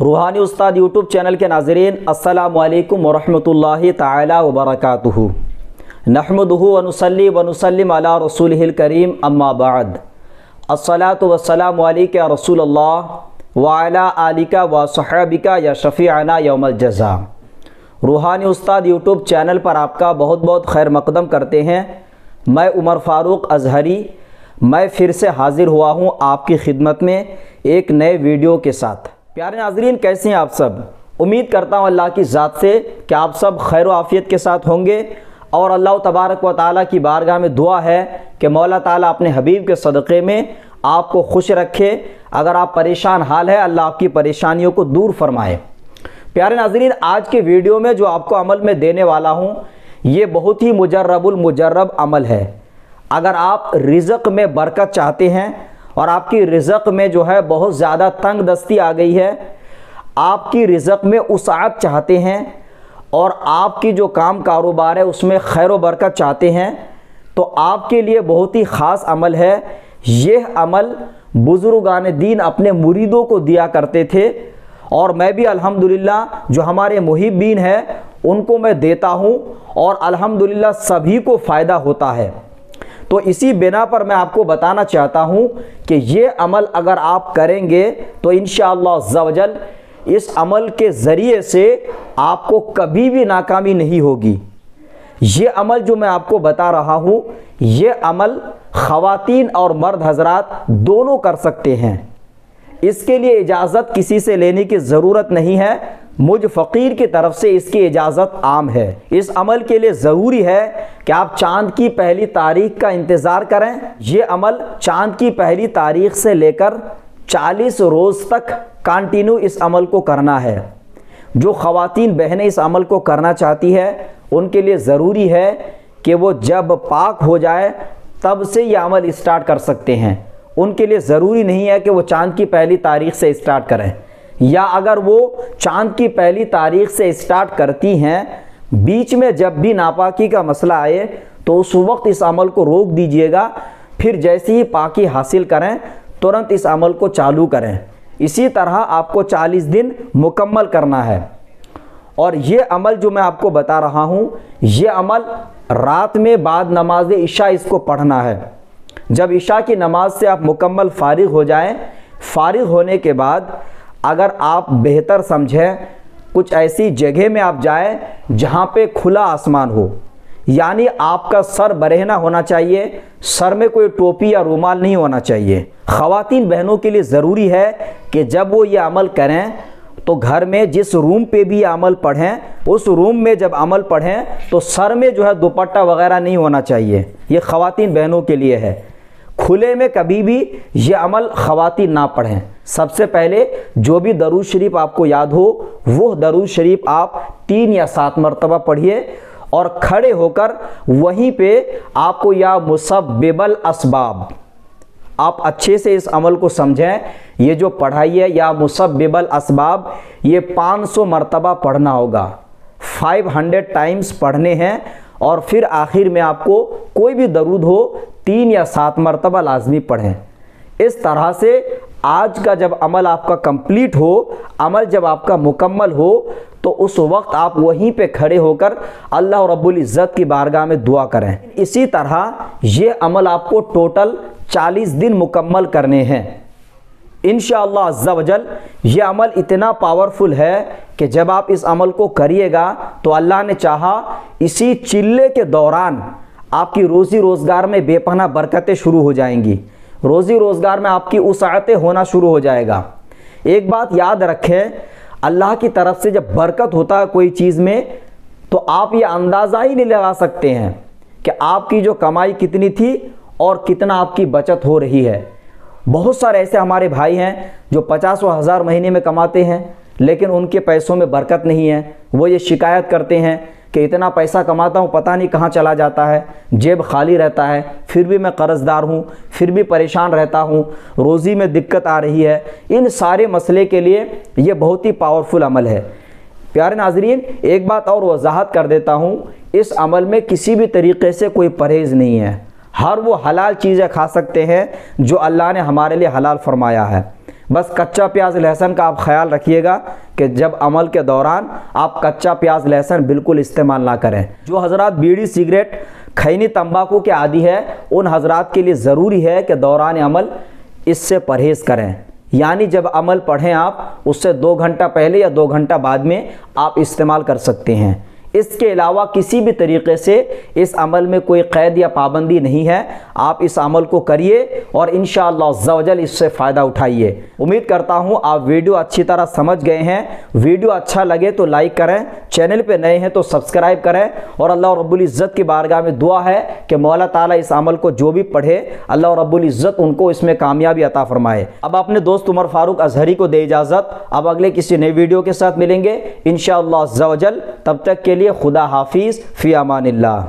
रूहानी उस्ताद YouTube channel के नाज़रीन, अस्सलामु अलैकुम वरहमतुल्लाहि ताला वबरकातुहू। नहमदुहु व नुसल्ली व नुसल्लिम अला रसूलिहिल करीम, अम्मा बाद। अस्सलातु वस्सलामु अलैका या रसूलल्लाह व अला आलिका व सहाबिका या शफ़ीअना यौमल जज़ा। रूहानी उस्ताद यूट्यूब चैनल पर आपका बहुत बहुत खैर मक़दम करते हैं। मैं उमर फ़ारूक अज़हरी, मैं फिर से हाज़िर हुआ हूँ आपकी खिदमत में एक नए वीडियो के साथ। प्यारे नाज़रीन, कैसे हैं आप सब? उम्मीद करता हूँ अल्लाह की ज़ात से कि आप सब खैर व आफ़ियत के साथ होंगे और अल्लाह तबारक व ताला की बारगाह में दुआ है कि मौला ताला अपने हबीब के सदक़े में आपको खुश रखे। अगर आप परेशान हाल है, अल्लाह आपकी परेशानियों को दूर फरमाए। प्यारे नाज़रीन, आज के वीडियो में जो आपको अमल में देने वाला हूँ, ये बहुत ही मुजर्रबुल मुजर्रब अमल है। अगर आप रिज़्क़ में बरकत चाहते हैं और आपकी रिज़्क़ में जो है बहुत ज़्यादा तंग दस्ती आ गई है, आपकी रिज़्क़ में उसाअत चाहते हैं और आपकी जो काम कारोबार है उसमें खैर व बरकत चाहते हैं, तो आपके लिए बहुत ही ख़ास अमल है। यह अमल बुज़ुर्गान दीन अपने मुरीदों को दिया करते थे और मैं भी अल्हम्दुलिल्लाह जो हमारे मुहिब्बीन हैं उनको मैं देता हूँ और अल्हम्दुलिल्लाह सभी को फ़ायदा होता है। तो इसी बिना पर मैं आपको बताना चाहता हूँ कि ये अमल अगर आप करेंगे तो इंशाअल्लाह अज़्ज़ा वजल इस अमल के ज़रिए से आपको कभी भी नाकामी नहीं होगी। ये अमल जो मैं आपको बता रहा हूँ, ये अमल ख़वातीन और मर्द हज़रात दोनों कर सकते हैं। इसके लिए इजाज़त किसी से लेने की ज़रूरत नहीं है, मुझ फ़कीर की तरफ से इसकी इजाज़त आम है। इस अमल के लिए ज़रूरी है कि आप चाँद की पहली तारीख का इंतज़ार करें। ये अमल चाँद की पहली तारीख से लेकर 40 रोज़ तक कंटिन्यू इस अमल को करना है। जो ख़वातीन बहनें इस अमल को करना चाहती है उनके लिए ज़रूरी है कि वो जब पाक हो जाए तब से ये अमल स्टार्ट कर सकते हैं। उनके लिए ज़रूरी नहीं है कि वो चाँद की पहली तारीख से स्टार्ट करें, या अगर वो चाँद की पहली तारीख से स्टार्ट करती हैं, बीच में जब भी नापाकी का मसला आए तो उस वक्त इस अमल को रोक दीजिएगा। फिर जैसे ही पाकी हासिल करें तुरंत इस अमल को चालू करें। इसी तरह आपको 40 दिन मुकम्मल करना है। और ये अमल जो मैं आपको बता रहा हूँ, ये अमल रात में बाद नमाज इशा इसको पढ़ना है। जब इशा की नमाज से आप मुकम्मल फारिग हो जाएं, फारिग होने के बाद अगर आप बेहतर समझें कुछ ऐसी जगह में आप जाएं जहां पे खुला आसमान हो, यानी आपका सर बरहना होना चाहिए, सर में कोई टोपी या रुमाल नहीं होना चाहिए। ख़वातीन बहनों के लिए ज़रूरी है कि जब वो ये अमल करें तो घर में जिस रूम पे भी ये अमल पढ़ें, उस रूम में जब अमल पढ़ें तो सर में जो है दुपट्टा वगैरह नहीं होना चाहिए। ये ख़वातीन बहनों के लिए है। खुले में कभी भी ये अमल ख़वातीन ना पढ़ें। सबसे पहले जो भी दरूद शरीफ आपको याद हो वो दरूद शरीफ आप 3 या 7 मरतबा पढ़िए और खड़े होकर वहीं पे आपको या मुसब्बिबल असबाब, आप अच्छे से इस अमल को समझें। ये जो पढ़ाई है या मुसब्बिबल असबाब, ये 500 मरतबा पढ़ना होगा, 500 टाइम्स पढ़ने हैं। और फिर आखिर में आपको कोई भी दरूद हो 3 या 7 मरतबा लाजमी पढ़ें। इस तरह से आज का जब अमल आपका कंप्लीट हो, अमल जब आपका मुकम्मल हो, तो उस वक्त आप वहीं पे खड़े होकर अल्लाह रब्बुल इज़्ज़त की बारगाह में दुआ करें। इसी तरह ये अमल आपको टोटल 40 दिन मुकम्मल करने हैं इंशाअल्लाह अज़्ज़ा वजल। ये अमल इतना पावरफुल है कि जब आप इस अमल को करिएगा तो अल्लाह ने चाहा इसी चिल्ले के दौरान आपकी रोज़ी रोज़गार में बेपनाह बरकतें शुरू हो जाएंगी। रोज़ी रोज़गार में आपकी उसाअतें होना शुरू हो जाएगा। एक बात याद रखें, अल्लाह की तरफ से जब बरकत होता है कोई चीज़ में तो आप ये अंदाज़ा ही नहीं लगा सकते हैं कि आपकी जो कमाई कितनी थी और कितना आपकी बचत हो रही है। बहुत सारे ऐसे हमारे भाई हैं जो 50,000 महीने में कमाते हैं लेकिन उनके पैसों में बरकत नहीं है। वो ये शिकायत करते हैं कि इतना पैसा कमाता हूँ पता नहीं कहाँ चला जाता है, जेब खाली रहता है, फिर भी मैं कर्ज़दार हूँ, फिर भी परेशान रहता हूँ, रोज़ी में दिक्कत आ रही है। इन सारे मसले के लिए ये बहुत ही पावरफुल अमल है। प्यारे नाज़रीन, एक बात और वजाहत कर देता हूँ, इस अमल में किसी भी तरीक़े से कोई परहेज़ नहीं है। हर वो हलाल चीज़ें खा सकते हैं जो अल्लाह ने हमारे लिए हलाल फरमाया है। बस कच्चा प्याज लहसुन का आप ख्याल रखिएगा कि जब अमल के दौरान आप कच्चा प्याज लहसुन बिल्कुल इस्तेमाल ना करें। जो हजरात बीड़ी सिगरेट खैनी तंबाकू के आदी है उन हजरात के लिए ज़रूरी है कि दौरान अमल इससे परहेज़ करें, यानी जब अमल पढ़ें आप उससे 2 घंटा पहले या 2 घंटा बाद में आप इस्तेमाल कर सकते हैं। इसके अलावा किसी भी तरीक़े से इस अमल में कोई क़ैद या पाबंदी नहीं है। आप इस अमल को करिए और इंशाअल्लाह अज़्ज़ा वजल इससे फ़ायदा उठाइए। उम्मीद करता हूँ आप वीडियो अच्छी तरह समझ गए हैं। वीडियो अच्छा लगे तो लाइक करें, चैनल पे नए हैं तो सब्सक्राइब करें और अल्लाह रब्बुल इज़्ज़त की बारगाह में दुआ है कि मौला ताला इस अमल को जो भी पढ़े अल्लाह रब्बुल इज़्ज़त उनको इसमें कामयाबी अता फरमाए। अब अपने दोस्त उमर फारूक अज़हरी को दे इजाज़त। अब अगले किसी नए वीडियो के साथ मिलेंगे इंशाअल्लाह अज़्ज़ा वजल। तब तक के लिए खुदा हाफिज़, फ़ी अमानिल्लाह।